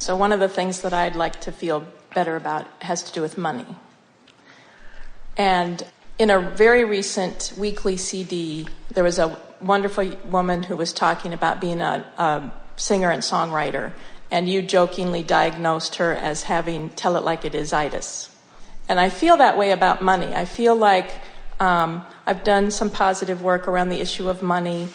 So one of the things that I'd like to feel better about has to do with money. And in a very recent weekly CD, there was a wonderful woman who was talking about being a singer and songwriter, and you jokingly diagnosed her as having tell it like it is itis. And I feel that way about money. I feel like I've done some positive work around the issue of money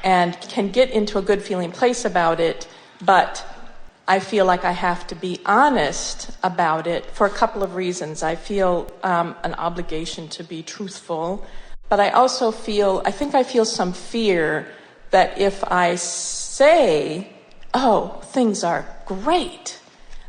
and can get into a good feeling place about it, but I feel like I have to be honest about it for a couple of reasons. I feel an obligation to be truthful, but I also I think I feel some fear that if I say, oh, things are great,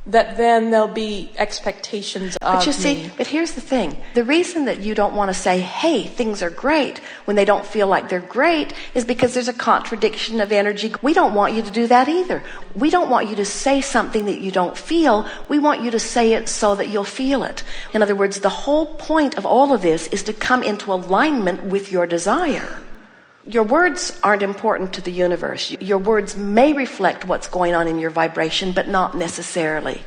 that then there'll be expectations of me. But you see, but here's the thing. The reason that you don't want to say, hey, things are great, when they don't feel like they're great, is because there's a contradiction of energy. We don't want you to do that either. We don't want you to say something that you don't feel. We want you to say it so that you'll feel it. In other words, the whole point of all of this is to come into alignment with your desire. Your words aren't important to the universe. Your words may reflect what's going on in your vibration, but not necessarily.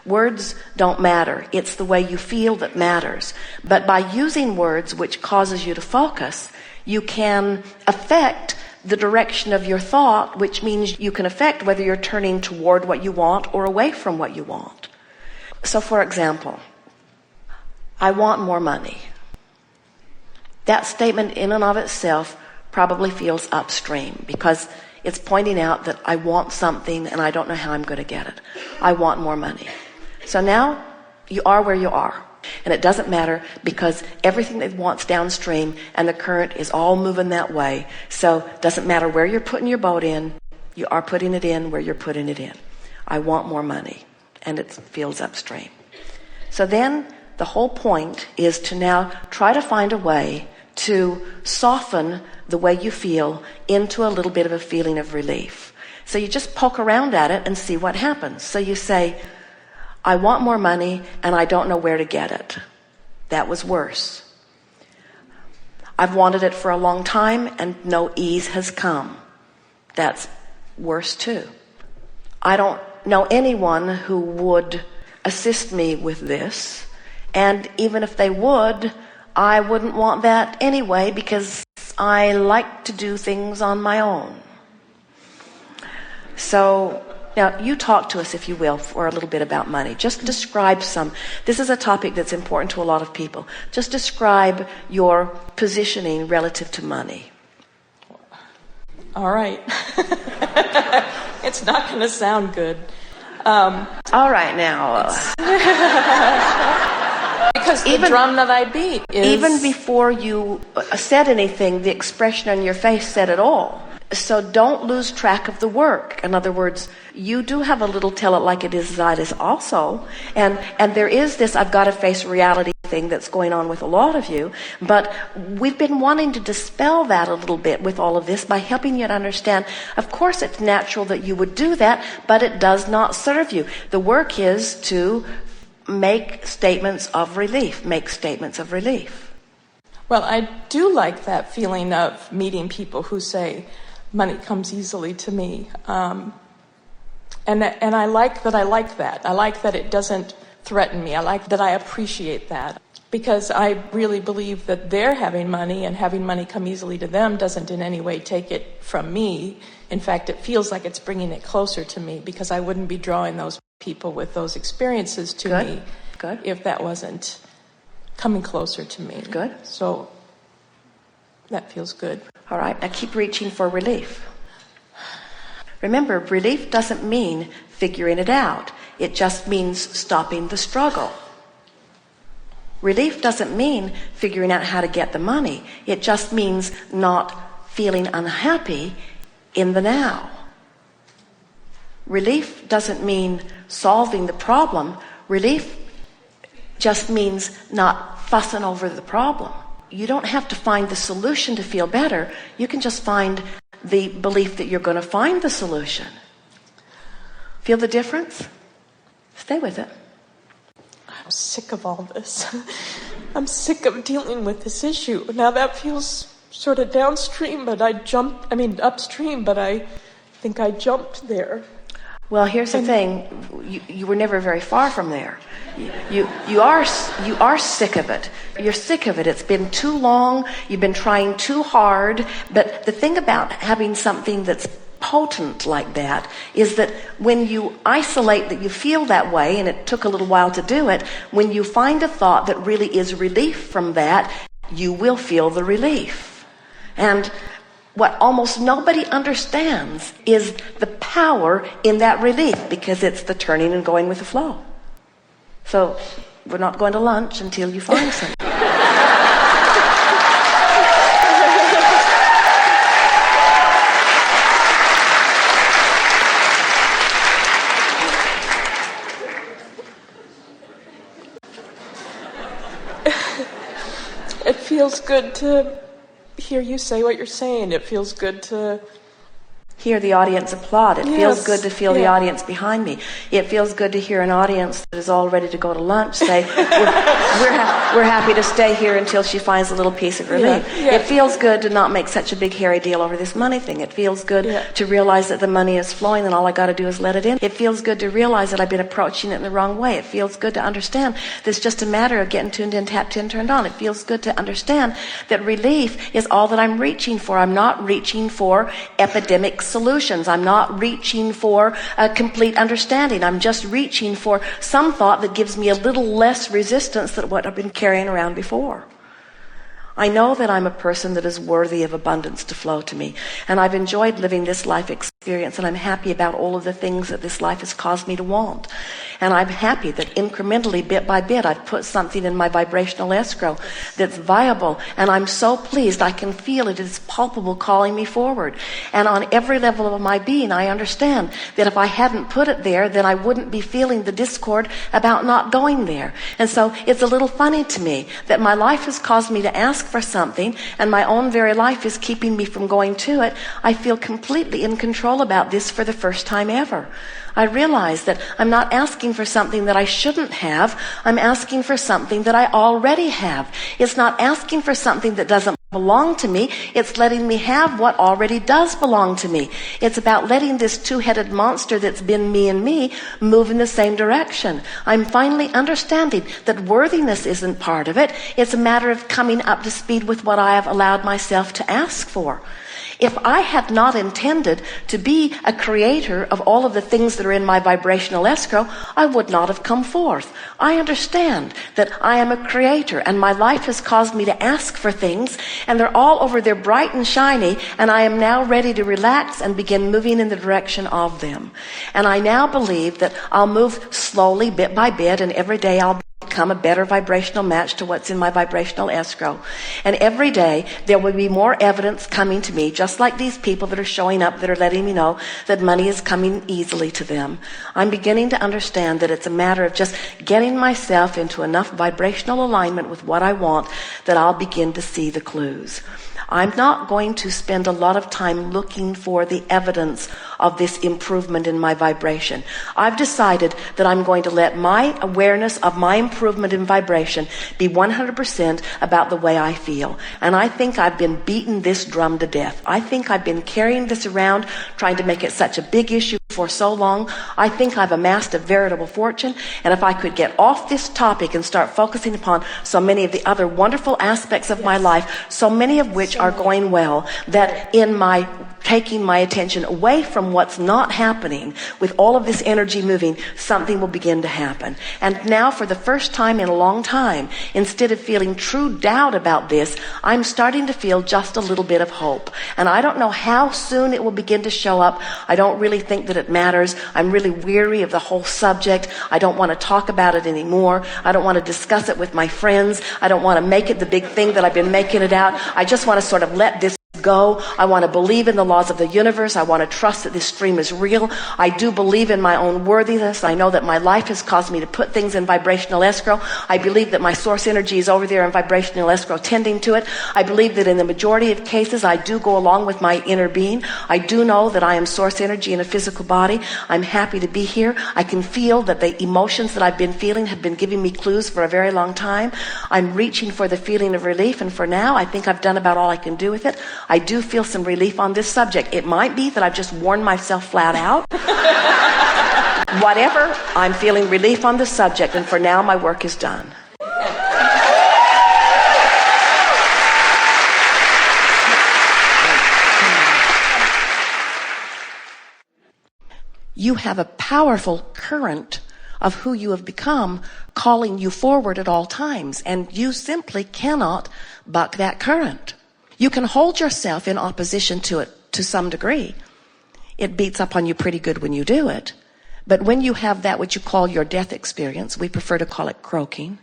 Words don't matter. It's the way you feel that matters. But by using words, which causes you to focus, you can affect the direction of your thought, which means you can affect whether you're turning toward what you want or away from what you want. So, for example, I want more money. That statement in and of itself probably feels upstream because it's pointing out that I want something and I don't know how I'm going to get it. I want more money. So now you are where you are. And it doesn't matter because everything that wants downstream and the current is all moving that way. So it doesn't matter where you're putting your boat in. You are putting it in where you're putting it in. I want more money. And it feels upstream. So then the whole point is to now try to find a way to soften the way you feel into a little bit of a feeling of relief. So you just poke around at it and see what happens. So you say, I want more money and I don't know where to get it. That was worse. I've wanted it for a long time and no ease has come. That's worse too. I don't know anyone who would assist me with this. And even if they would, I wouldn't want that anyway because I like to do things on my own. So now you talk to us, if you will, for a little bit about money. Just describe this is a topic that's important to a lot of people. Just describe your positioning relative to money. All right. It's not going to sound good. All right now. Because the drum that I beat is... Even before you said anything, the expression on your face said it all. So don't lose track of the work. In other words, you do have a little tell it like it is also. And there is this I've got to face reality thing that's going on with a lot of you. But we've been wanting to dispel that a little bit with all of this by helping you to understand, of course it's natural that you would do that, but it does not serve you. The work is to make statements of relief. Well, I do like that feeling of meeting people who say, money comes easily to me. And I like that. I like that it doesn't threaten me. I like that I appreciate that. Because I really believe that they're having money and having money come easily to them doesn't in any way take it from me. In fact, it feels like it's bringing it closer to me because I wouldn't be drawing those people with those experiences to me if that wasn't coming closer to me. Good. So that feels good. All right, now keep reaching for relief. Remember, relief doesn't mean figuring it out. It just means stopping the struggle. Relief doesn't mean figuring out how to get the money. It just means not feeling unhappy in the now. Relief doesn't mean solving the problem. Relief just means not fussing over the problem. You don't have to find the solution to feel better. You can just find the belief that you're going to find the solution. Feel the difference? Stay with it. I'm sick of all this. I'm sick of dealing with this issue. Now that feels sort of downstream, but upstream, but I think I jumped there. Well, here's the thing. You were never very far from there. You are sick of it. You're sick of it. It's been too long. You've been trying too hard. But the thing about having something that's potent like that is that when you isolate that you feel that way, and it took a little while to do it, when you find a thought that really is relief from that, you will feel the relief. And what almost nobody understands is the power in that relief, because it's the turning and going with the flow. So we're not going to lunch until you find something. It feels good to hear you say what you're saying. It feels good to hear the audience applaud. It feels Yes. good to feel the audience behind me. It feels good to hear an audience that is all ready to go to lunch say, we're happy to stay here until she finds a little piece of relief. Yeah. It feels good to not make such a big hairy deal over this money thing. It feels good to realize that the money is flowing and all I got to do is let it in. It feels good to realize that I've been approaching it in the wrong way. It feels good to understand that it's just a matter of getting tuned in, tapped in, turned on. It feels good to understand that relief is all that I'm reaching for. I'm not reaching for epidemic solutions. I'm not reaching for a complete understanding. I'm just reaching for some thought that gives me a little less resistance than what I've been carrying around before. I know that I'm a person that is worthy of abundance to flow to me. And I've enjoyed living this life experience, and I'm happy about all of the things that this life has caused me to want. And I'm happy that incrementally, bit by bit, I've put something in my vibrational escrow that's viable. And I'm so pleased. I can feel it. It's palpable, calling me forward. And on every level of my being, I understand that if I hadn't put it there, then I wouldn't be feeling the discord about not going there. And so it's a little funny to me that my life has caused me to ask for something, and my own very life is keeping me from going to it. I feel completely in control about this for the first time ever. I realize that I'm not asking for something that I shouldn't have. I'm asking for something that I already have. It's not asking for something that doesn't belong to me. It's letting me have what already does belong to me. It's about letting this two-headed monster that's been me and me move in the same direction. I'm finally understanding that worthiness isn't part of it. It's a matter of coming up to speed with what I have allowed myself to ask for. If I had not intended to be a creator of all of the things that are in my vibrational escrow, I would not have come forth. I understand that I am a creator, and my life has caused me to ask for things, and they're all over there bright and shiny, and I am now ready to relax and begin moving in the direction of them. And I now believe that I'll move slowly, bit by bit, and every day I'll become a better vibrational match to what's in my vibrational escrow. And every day there will be more evidence coming to me, just like these people that are showing up that are letting me know that money is coming easily to them. I'm beginning to understand that it's a matter of just getting myself into enough vibrational alignment with what I want that I'll begin to see the clues. I'm not going to spend a lot of time looking for the evidence of this improvement in my vibration. I've decided that I'm going to let my awareness of my improvement in vibration be 100% about the way I feel. And I think I've been beating this drum to death. I think I've been carrying this around, trying to make it such a big issue for so long. I think I've amassed a veritable fortune. And if I could get off this topic and start focusing upon so many of the other wonderful aspects of my life, so many of which are going well, that in my taking my attention away from what's not happening, with all of this energy moving, something will begin to happen. And now, for the first time in a long time, instead of feeling true doubt about this, I'm starting to feel just a little bit of hope. And I don't know how soon it will begin to show up. I don't really think that it matters. I'm really weary of the whole subject. I don't want to talk about it anymore. I don't want to discuss it with my friends. I don't want to make it the big thing that I've been making it out. I just want to sort of let this go. I want to believe in the laws of the universe. I want to trust that this stream is real. I do believe in my own worthiness. I know that my life has caused me to put things in vibrational escrow. I believe that my source energy is over there in vibrational escrow tending to it. I believe that in the majority of cases I do go along with my inner being. I do know that I am source energy in a physical body. I'm happy to be here. I can feel that the emotions that I've been feeling have been giving me clues for a very long time. I'm reaching for the feeling of relief, and for now I think I've done about all I can do with it. I do feel some relief on this subject. It might be that I've just worn myself flat out. Whatever, I'm feeling relief on the subject, and for now my work is done. You have a powerful current of who you have become calling you forward at all times, and you simply cannot buck that current. You can hold yourself in opposition to it to some degree. It beats up on you pretty good when you do it. But when you have that which you call your death experience, we prefer to call it croaking.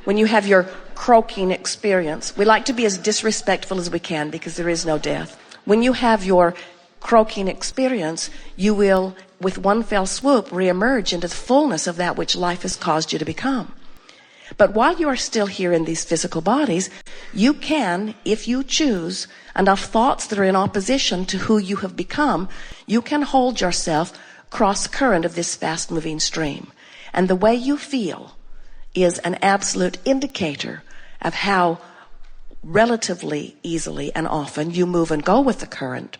When you have your croaking experience, we like to be as disrespectful as we can because there is no death. When you have your croaking experience, you will, with one fell swoop, reemerge into the fullness of that which life has caused you to become. But while you are still here in these physical bodies, you can, if you choose, enough thoughts that are in opposition to who you have become, you can hold yourself cross current of this fast moving stream. And the way you feel is an absolute indicator of how relatively easily and often you move and go with the current,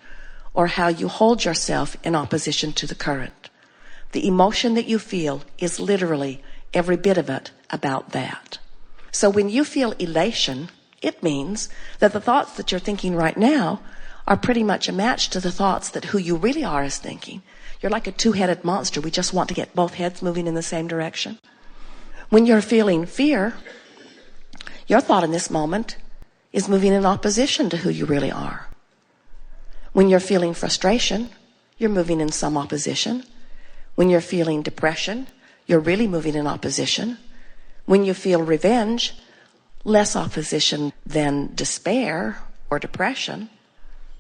or how you hold yourself in opposition to the current. The emotion that you feel is literally every bit of it about that. So when you feel elation, it means that the thoughts that you're thinking right now are pretty much a match to the thoughts that who you really are is thinking. You're like a two-headed monster. We just want to get both heads moving in the same direction. When you're feeling fear, your thought in this moment is moving in opposition to who you really are. When you're feeling frustration, you're moving in some opposition. When you're feeling depression, you're really moving in opposition. When you feel revenge, less opposition than despair or depression,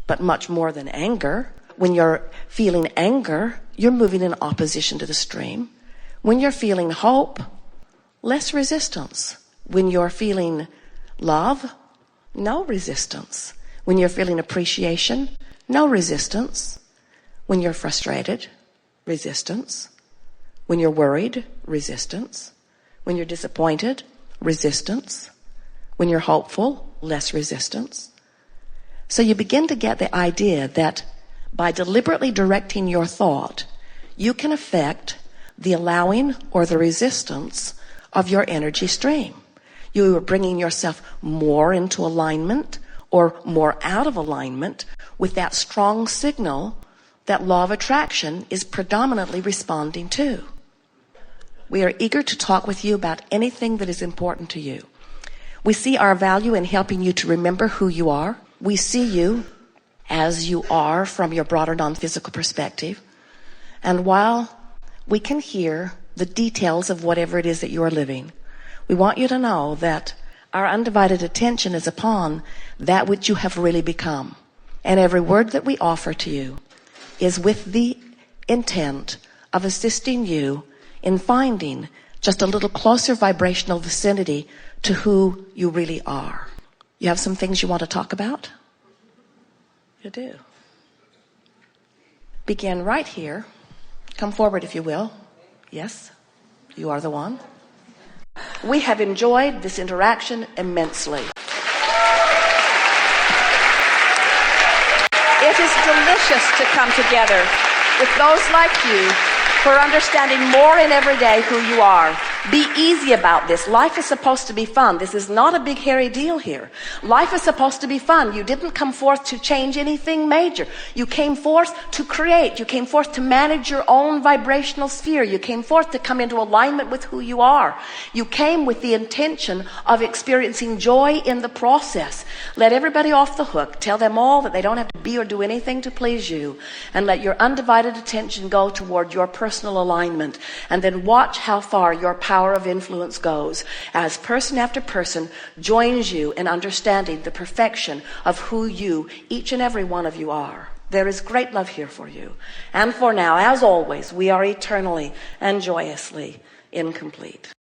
but much more than anger. When you're feeling anger, you're moving in opposition to the stream. When you're feeling hope, less resistance. When you're feeling love, no resistance. When you're feeling appreciation, no resistance. When you're frustrated, resistance. When you're worried, resistance. When you're disappointed, resistance. When you're hopeful, less resistance. So you begin to get the idea that by deliberately directing your thought, you can affect the allowing or the resistance of your energy stream. You are bringing yourself more into alignment or more out of alignment with that strong signal that law of attraction is predominantly responding to. We are eager to talk with you about anything that is important to you. We see our value in helping you to remember who you are. We see you as you are from your broader non-physical perspective. And while we can hear the details of whatever it is that you are living, we want you to know that our undivided attention is upon that which you have really become. And every word that we offer to you is with the intent of assisting you in finding just a little closer vibrational vicinity to who you really are. You have some things you want to talk about? You do. Begin right here. Come forward if you will. Yes, you are the one. We have enjoyed this interaction immensely. It is delicious to come together with those like you who are understanding more in every day who you are. Be easy about this. Life is supposed to be fun. This is not a big hairy deal here. Life is supposed to be fun. You didn't come forth to change anything major. You came forth to create. You came forth to manage your own vibrational sphere. You came forth to come into alignment with who you are. You came with the intention of experiencing joy in the process. Let everybody off the hook. Tell them all that they don't have to be or do anything to please you. And let your undivided attention go toward your personal alignment. And then watch how far your power of influence goes as person after person joins you in understanding the perfection of who you, each and every one of you, are. There is great love here for you. And for now, as always, we are eternally and joyously incomplete.